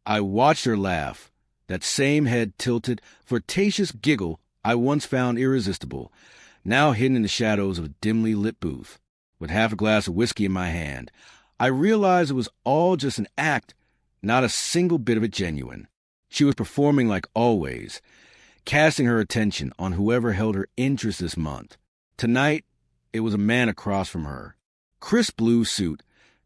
I watched her laugh, that same head-tilted, flirtatious giggle I once found irresistible, now hidden in the shadows of a dimly lit booth. With half a glass of whiskey in my hand, I realized it was all just an act, not a single bit of it genuine. She was performing like always, casting her attention on whoever held her interest this month. Tonight, it was a man across from her. Crisp blue suit,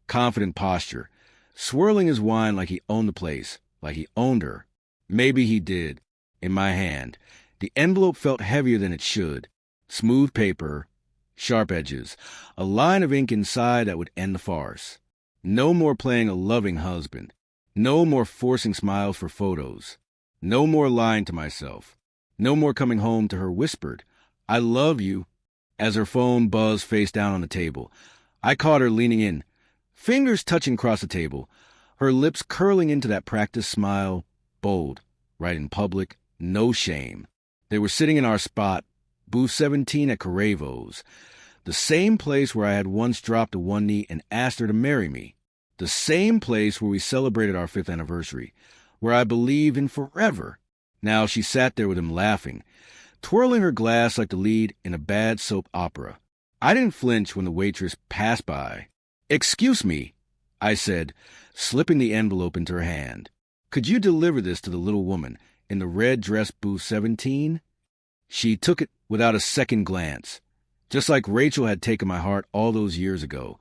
confident posture, swirling his wine like he owned the place, like he owned her. Maybe he did. In my hand, the envelope felt heavier than it should. Smooth paper, sharp edges, a line of ink inside that would end the farce. No more playing a loving husband. No more forcing smiles for photos. No more lying to myself. No more coming home to her whispered, "I love you," as her phone buzzed face down on the table. I caught her leaning in, fingers touching across the table, her lips curling into that practiced smile, bold, right in public, no shame. They were sitting in our spot, booth 17 at Caravo's, the same place where I had once dropped to one knee and asked her to marry me, the same place where we celebrated our 5th anniversary, where I believed in forever. Now she sat there with him laughing, twirling her glass like the lead in a bad soap opera. I didn't flinch when the waitress passed by. "Excuse me," I said, slipping the envelope into her hand. "Could you deliver this to the little woman in the red dress booth 17? She took it without a second glance, just like Rachel had taken my heart all those years ago,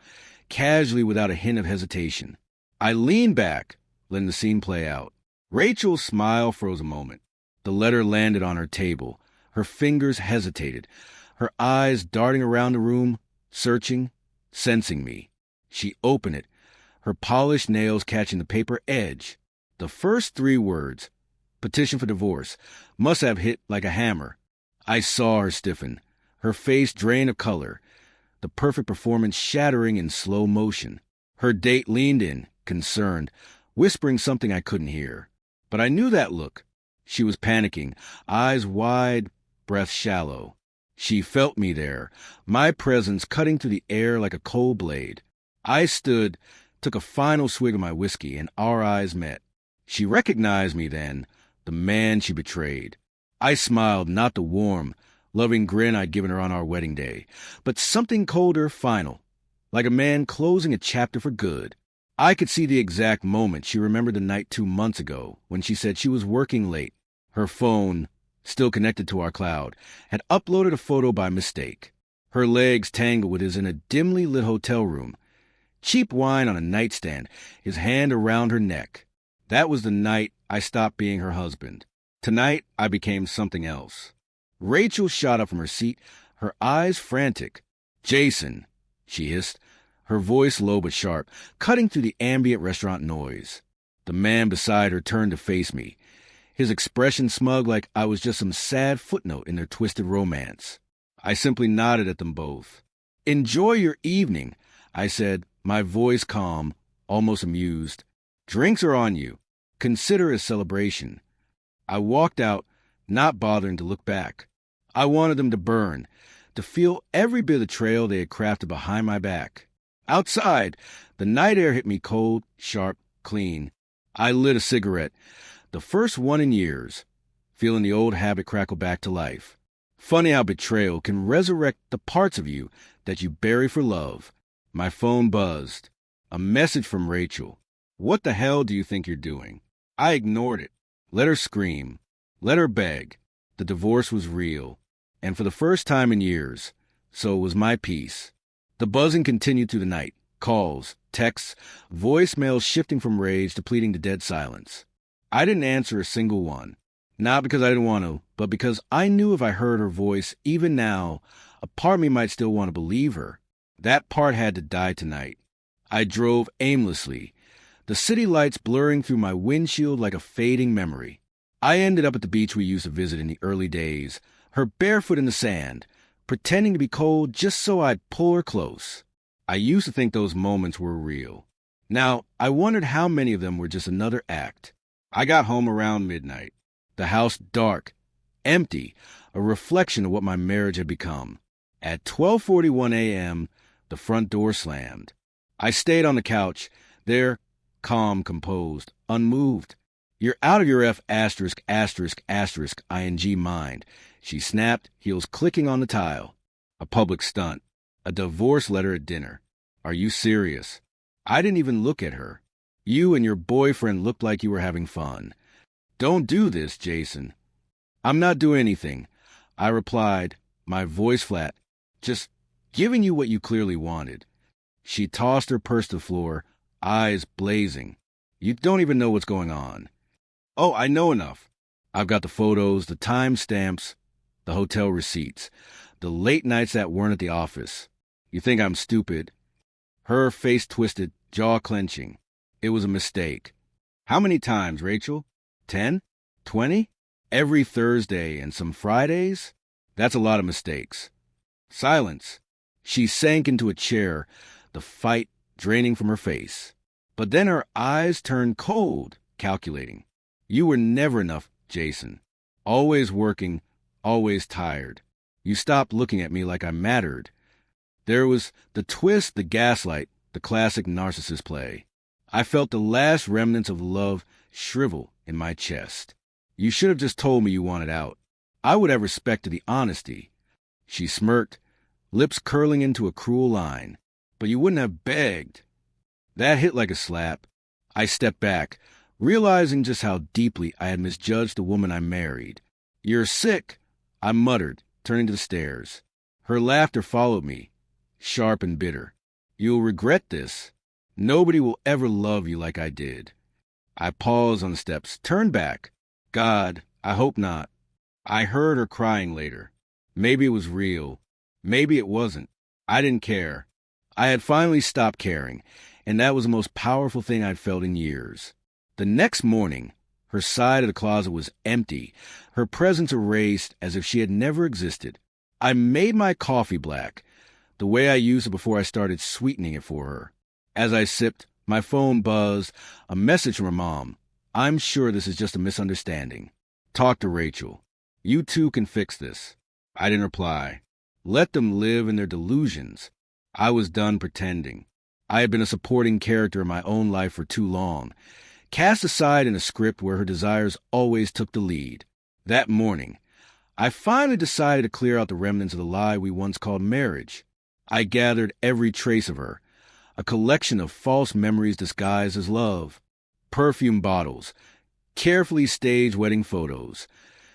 casually without a hint of hesitation. I leaned back, letting the scene play out. Rachel's smile froze a moment. The letter landed on her table. Her fingers hesitated, her eyes darting around the room, searching, sensing me. She opened it, her polished nails catching the paper edge. The first 3 words, "petition for divorce," must have hit like a hammer. I saw her stiffen, her face drain of color, the perfect performance shattering in slow motion. Her date leaned in, concerned, whispering something I couldn't hear. But I knew that look. She was panicking, eyes wide, breath shallow. She felt me there, my presence cutting through the air like a cold blade. I stood, took a final swig of my whiskey, and our eyes met. She recognized me then, the man she betrayed. I smiled, not the warm, loving grin I'd given her on our wedding day, but something colder, final, like a man closing a chapter for good. I could see the exact moment she remembered the night 2 months ago when she said she was working late. Her phone, still connected to our cloud, had uploaded a photo by mistake. Her legs tangled with his in a dimly lit hotel room. Cheap wine on a nightstand, his hand around her neck. That was the night I stopped being her husband. Tonight, I became something else. Rachel shot up from her seat, her eyes frantic. "Jason," she hissed, her voice low but sharp, cutting through the ambient restaurant noise. The man beside her turned to face me, his expression smug like I was just some sad footnote in their twisted romance. I simply nodded at them both. "Enjoy your evening," I said, my voice calm, almost amused. "Drinks are on you. Consider it a celebration." I walked out, not bothering to look back. I wanted them to burn, to feel every bit of the trail they had crafted behind my back. Outside, the night air hit me cold, sharp, clean. I lit a cigarette, the first one in years, feeling the old habit crackle back to life. Funny how betrayal can resurrect the parts of you that you bury for love. My phone buzzed. A message from Rachel. "What the hell do you think you're doing?" I ignored it. Let her scream. Let her beg. The divorce was real. And for the first time in years, so was my peace. The buzzing continued through the night. Calls, texts, voicemails shifting from rage to pleading to dead silence. I didn't answer a single one. Not because I didn't want to, but because I knew if I heard her voice, even now, a part of me might still want to believe her. That part had to die tonight. I drove aimlessly, the city lights blurring through my windshield like a fading memory. I ended up at the beach we used to visit in the early days, her barefoot in the sand, pretending to be cold just so I'd pull her close. I used to think those moments were real. Now, I wondered how many of them were just another act. I got home around midnight. The house dark, empty, a reflection of what my marriage had become. At 12:41 a.m., the front door slammed. I stayed on the couch, there, calm, composed, unmoved. You're out of your F asterisk asterisk asterisk ing mind. She snapped, heels clicking on the tile. A public stunt. A divorce letter at dinner. Are you serious? I didn't even look at her. You and your boyfriend looked like you were having fun. Don't do this, Jason. I'm not doing anything, I replied, my voice flat. Just giving you what you clearly wanted. She tossed her purse to the floor, eyes blazing. You don't even know what's going on. Oh, I know enough. I've got the photos, the time stamps, the hotel receipts, the late nights that weren't at the office. You think I'm stupid? Her face twisted, jaw clenching. It was a mistake. How many times, Rachel? 10? 20? Every Thursday and some Fridays? That's a lot of mistakes. Silence. She sank into a chair, the fight draining from her face. But then her eyes turned cold, calculating. You were never enough, Jason. Always working, always tired. You stopped looking at me like I mattered. There was the twist, the gaslight, the classic narcissist play. I felt the last remnants of love shrivel in my chest. You should have just told me you wanted out. I would have respected the honesty. She smirked, lips curling into a cruel line. But you wouldn't have begged. That hit like a slap. I stepped back, realizing just how deeply I had misjudged the woman I married. You're sick, I muttered, turning to the stairs. Her laughter followed me, sharp and bitter. You'll regret this. Nobody will ever love you like I did. I paused on the steps, turned back. God, I hope not. I heard her crying later. Maybe it was real. Maybe it wasn't. I didn't care. I had finally stopped caring, and that was the most powerful thing I'd felt in years. The next morning, her side of the closet was empty, her presence erased as if she had never existed. I made my coffee black, the way I used it before I started sweetening it for her. As I sipped, my phone buzzed, a message from her mom. I'm sure this is just a misunderstanding. Talk to Rachel. You two can fix this. I didn't reply. Let them live in their delusions. I was done pretending. I had been a supporting character in my own life for too long, cast aside in a script where her desires always took the lead. That morning, I finally decided to clear out the remnants of the lie we once called marriage. I gathered every trace of her, a collection of false memories disguised as love, perfume bottles, carefully staged wedding photos,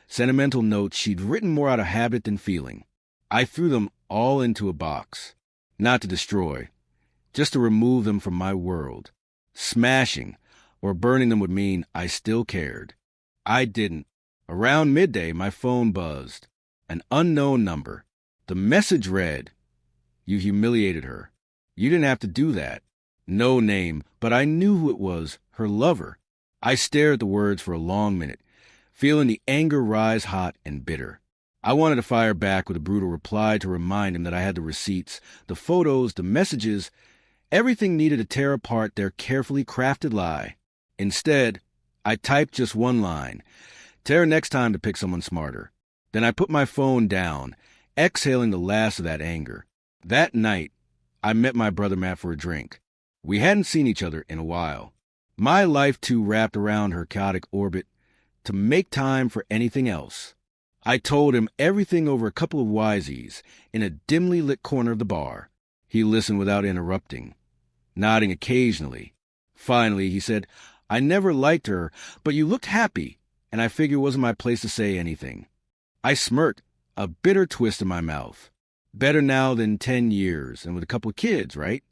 sentimental notes she'd written more out of habit than feeling. I threw them all into a box, not to destroy, just to remove them from my world. Smashing or burning them would mean I still cared. I didn't. Around midday, my phone buzzed. An unknown number. The message read, You humiliated her. You didn't have to do that. No name, but I knew who it was, her lover. I stared at the words for a long minute, feeling the anger rise hot and bitter. I wanted to fire back with a brutal reply to remind him that I had the receipts, the photos, the messages, everything needed to tear apart their carefully crafted lie. Instead, I typed just one line. Tell her next time to pick someone smarter. Then I put my phone down, exhaling the last of that anger. That night, I met my brother Matt for a drink. We hadn't seen each other in a while. My life too wrapped around her chaotic orbit to make time for anything else. I told him everything over a couple of Wisey's in a dimly lit corner of the bar. He listened without interrupting, nodding occasionally. Finally, he said, I never liked her, but you looked happy, and I figured it wasn't my place to say anything. I smirked, a bitter twist in my mouth. Better now than 10 years, and with a couple of kids, right?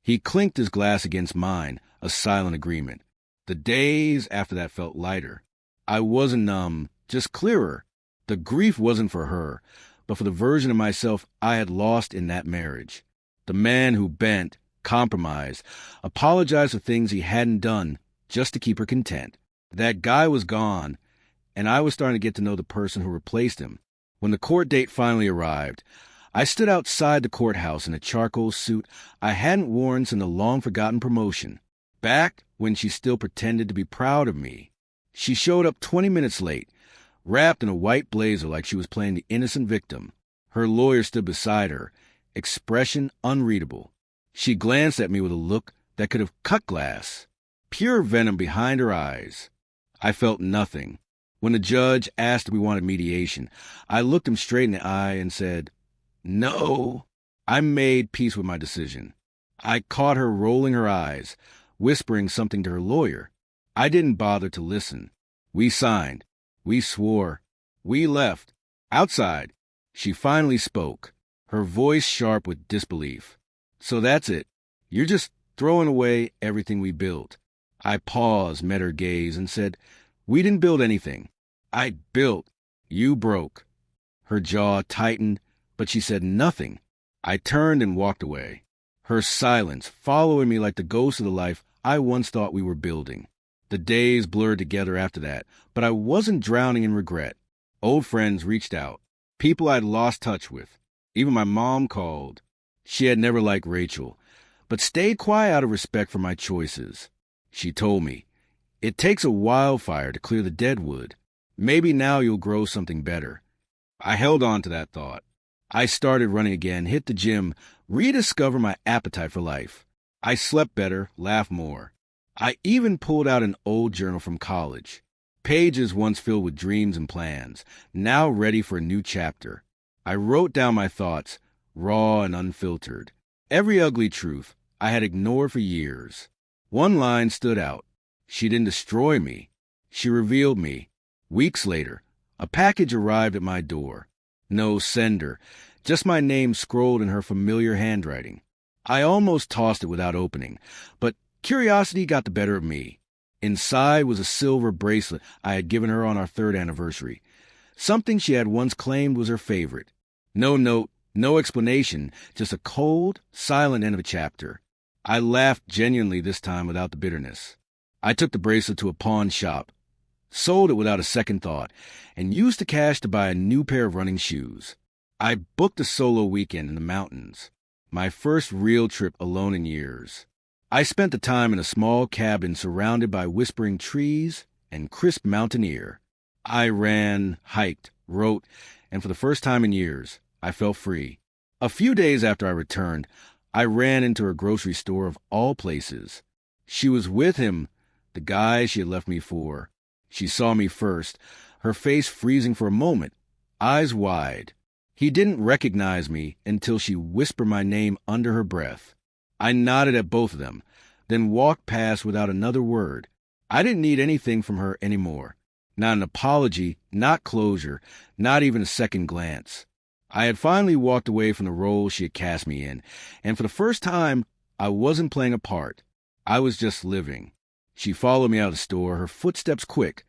He clinked his glass against mine, a silent agreement. The days after that felt lighter. I wasn't numb, just clearer. The grief wasn't for her, but for the version of myself I had lost in that marriage. The man who bent, compromised, apologized for things he hadn't done just to keep her content. That guy was gone, and I was starting to get to know the person who replaced him. When the court date finally arrived, I stood outside the courthouse in a charcoal suit I hadn't worn since a long-forgotten promotion, back when she still pretended to be proud of me. She showed up 20 minutes late, wrapped in a white blazer like she was playing the innocent victim. Her lawyer stood beside her, expression unreadable. She glanced at me with a look that could have cut glass, pure venom behind her eyes. I felt nothing. When the judge asked if we wanted mediation, I looked him straight in the eye and said, "No." I made peace with my decision. I caught her rolling her eyes, whispering something to her lawyer. I didn't bother to listen. We signed. We swore. We left. Outside, she finally spoke, her voice sharp with disbelief. "So that's it. You're just throwing away everything we built." I paused, met her gaze, and said, "We didn't build anything. I built. You broke." Her jaw tightened, but she said nothing. I turned and walked away, her silence following me like the ghost of the life I once thought we were building. The days blurred together after that, but I wasn't drowning in regret. Old friends reached out, people I'd lost touch with. Even my mom called. She had never liked Rachel, but stayed quiet out of respect for my choices. She told me, "It takes a wildfire to clear the dead wood. Maybe now you'll grow something better." I held on to that thought. I started running again, hit the gym, rediscover my appetite for life. I slept better, laughed more. I even pulled out an old journal from college. Pages once filled with dreams and plans, now ready for a new chapter. I wrote down my thoughts, raw and unfiltered. Every ugly truth I had ignored for years. One line stood out. She didn't destroy me. She revealed me. Weeks later, a package arrived at my door. No sender, just my name scrolled in her familiar handwriting. I almost tossed it without opening, but curiosity got the better of me. Inside was a silver bracelet I had given her on our 3rd anniversary, something she had once claimed was her favorite. No note, no explanation, just a cold, silent end of a chapter. I laughed genuinely this time without the bitterness. I took the bracelet to a pawn shop, sold it without a second thought, and used the cash to buy a new pair of running shoes. I booked a solo weekend in the mountains, my first real trip alone in years. I spent the time in a small cabin surrounded by whispering trees and crisp mountain air. I ran, hiked, wrote, and for the first time in years, I felt free. A few days after I returned, I ran into her grocery store of all places. She was with him, the guy she had left me for. She saw me first, her face freezing for a moment, eyes wide. He didn't recognize me until she whispered my name under her breath. I nodded at both of them, then walked past without another word. I didn't need anything from her anymore. Not an apology, not closure, not even a second glance. I had finally walked away from the role she had cast me in, and for the first time, I wasn't playing a part. I was just living. She followed me out of the store, her footsteps quick,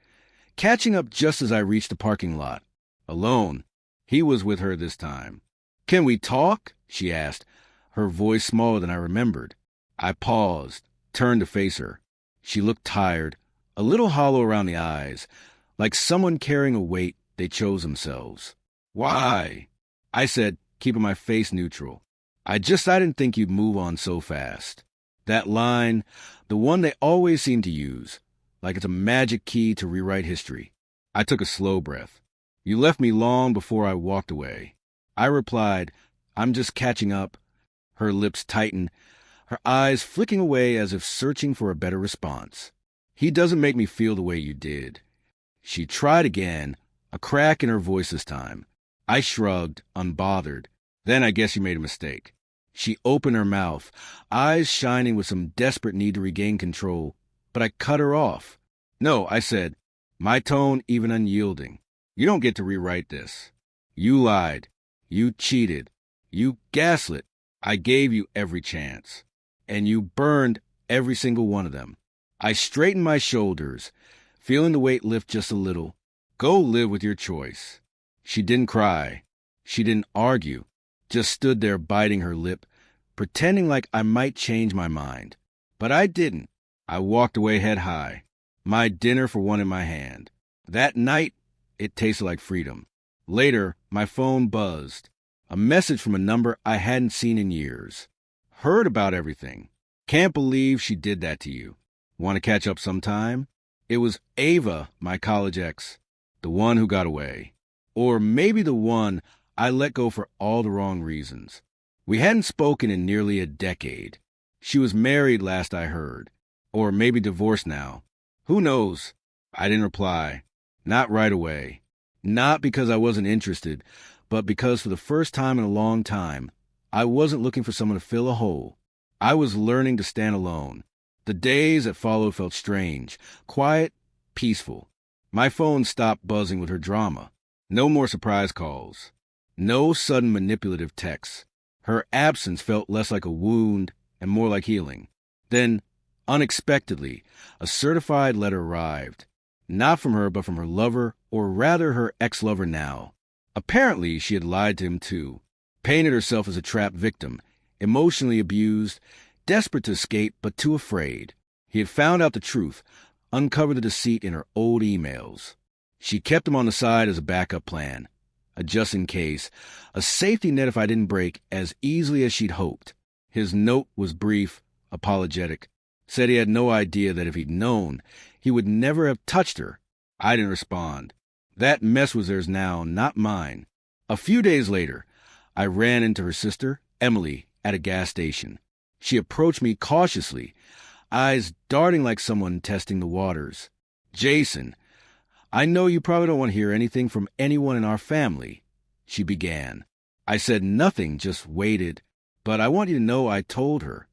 catching up just as I reached the parking lot. Alone. He was with her this time. "Can we talk?" she asked, her voice smaller than I remembered. I paused, turned to face her. She looked tired, a little hollow around the eyes, like someone carrying a weight they chose themselves. "Why?" I said, keeping my face neutral. I didn't think you'd move on so fast." That line, the one they always seem to use, like it's a magic key to rewrite history. I took a slow breath. "You left me long before I walked away." I replied, "I'm just catching up." Her lips tightened, her eyes flicking away as if searching for a better response. "He doesn't make me feel the way you did." She tried again, a crack in her voice this time. I shrugged, unbothered. "Then I guess you made a mistake." She opened her mouth, eyes shining with some desperate need to regain control, but I cut her off. "No," I said, my tone even unyielding. "You don't get to rewrite this. You lied. You cheated. You gaslit. I gave you every chance. And you burned every single one of them." I straightened my shoulders, feeling the weight lift just a little. "Go live with your choice." She didn't cry. She didn't argue. Just stood there biting her lip, pretending like I might change my mind. But I didn't. I walked away head high, my dinner for one in my hand. That night, it tasted like freedom. Later, my phone buzzed. A message from a number I hadn't seen in years. "Heard about everything. Can't believe she did that to you. Want to catch up sometime?" It was Ava, my college ex, the one who got away. Or maybe the one I let go for all the wrong reasons. We hadn't spoken in nearly a decade. She was married last I heard. Or maybe divorced now. Who knows? I didn't reply. Not right away. Not because I wasn't interested, but because for the first time in a long time, I wasn't looking for someone to fill a hole. I was learning to stand alone. The days that followed felt strange, quiet, peaceful. My phone stopped buzzing with her drama. No more surprise calls. No sudden manipulative texts. Her absence felt less like a wound and more like healing. Then, unexpectedly, a certified letter arrived. Not from her, but from her lover, or rather her ex-lover now. Apparently, she had lied to him too. Painted herself as a trapped victim, emotionally abused, desperate to escape, but too afraid. He had found out the truth, uncovered the deceit in her old emails. She kept them on the side as a backup plan, a just in case, a safety net if I didn't break as easily as she'd hoped. His note was brief, apologetic, said he had no idea that if he'd known, he would never have touched her. I didn't respond. That mess was theirs now, not mine. A few days later, I ran into her sister, Emily, at a gas station. She approached me cautiously, eyes darting like someone testing the waters. "Jason, I know you probably don't want to hear anything from anyone in our family," she began. I said nothing, just waited. "But I want you to know I told her.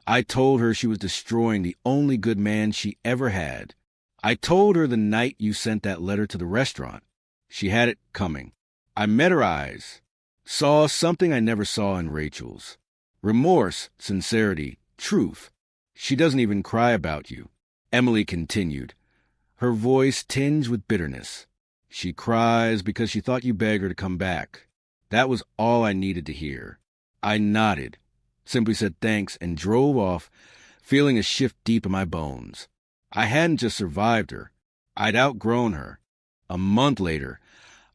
I told her she was destroying the only good man she ever had. I told her the night you sent that letter to the restaurant. She had it coming. I met her eyes. Saw something I never saw in Rachel's. Remorse, sincerity, truth. She doesn't even cry about you," Emily continued, her voice tinged with bitterness. "She cries because she thought you begged her to come back. That was all I needed to hear." I nodded, simply said thanks, and drove off, feeling a shift deep in my bones. I hadn't just survived her. I'd outgrown her. A month later,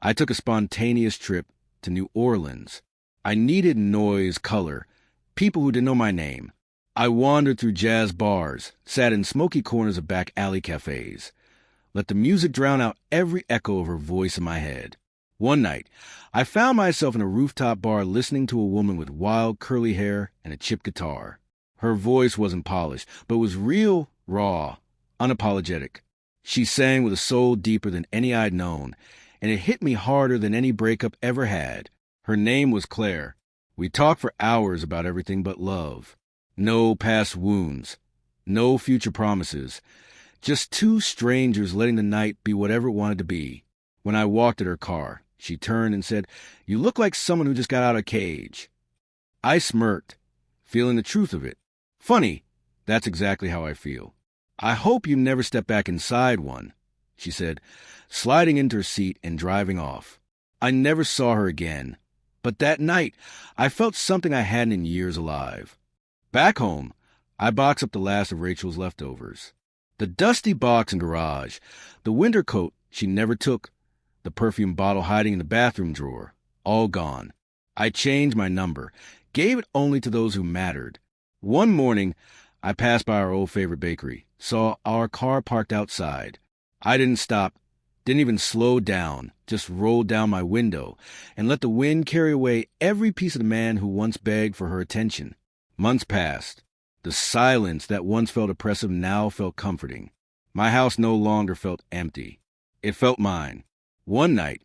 I took a spontaneous trip to New Orleans. I needed noise, color, people who didn't know my name. I wandered through jazz bars, sat in smoky corners of back alley cafes, let the music drown out every echo of her voice in my head. One night, I found myself in a rooftop bar listening to a woman with wild curly hair and a chipped guitar. Her voice wasn't polished, but was real, raw, unapologetic. She sang with a soul deeper than any I'd known, and it hit me harder than any breakup ever had. Her name was Claire. We talked for hours about everything but love. No past wounds. No future promises. Just two strangers letting the night be whatever it wanted to be. When I walked at her car, she turned and said, "You look like someone who just got out of a cage." I smirked, feeling the truth of it. "Funny, that's exactly how I feel." "I hope you never step back inside one," she said, sliding into her seat and driving off. I never saw her again, but that night I felt something I hadn't in years alive. Back home, I boxed up the last of Rachel's leftovers. The dusty box and garage, the winter coat she never took, the perfume bottle hiding in the bathroom drawer, all gone. I changed my number, gave it only to those who mattered. One morning, I passed by our old favorite bakery, saw our car parked outside. I didn't stop, didn't even slow down, just rolled down my window and let the wind carry away every piece of the man who once begged for her attention. Months passed. The silence that once felt oppressive now felt comforting. My house no longer felt empty. It felt mine. One night,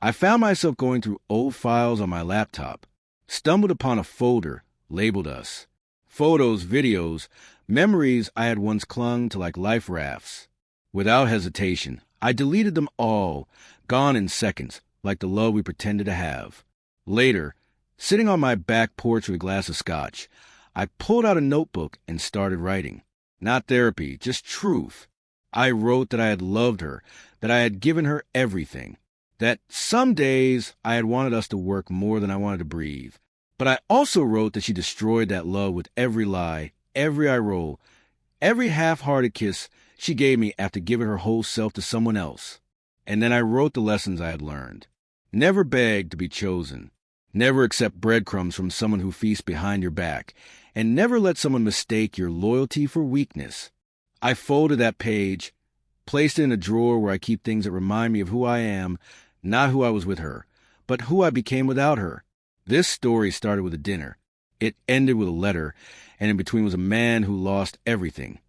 I found myself going through old files on my laptop, stumbled upon a folder labeled us. Photos, videos, memories I had once clung to like life rafts. Without hesitation, I deleted them all, gone in seconds, like the love we pretended to have. Later, sitting on my back porch with a glass of scotch, I pulled out a notebook and started writing. Not therapy, just truth. I wrote that I had loved her, that I had given her everything, that some days I had wanted us to work more than I wanted to breathe. But I also wrote that she destroyed that love with every lie, every eye roll, every half-hearted kiss she gave me after giving her whole self to someone else. And then I wrote the lessons I had learned. Never beg to be chosen. Never accept breadcrumbs from someone who feasts behind your back. And never let someone mistake your loyalty for weakness. I folded that page, placed it in a drawer where I keep things that remind me of who I am, not who I was with her, but who I became without her. This story started with a dinner. It ended with a letter, and in between was a man who lost everything,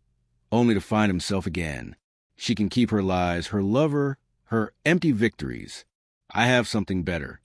only to find himself again. She can keep her lies, her lover, her empty victories. I have something better.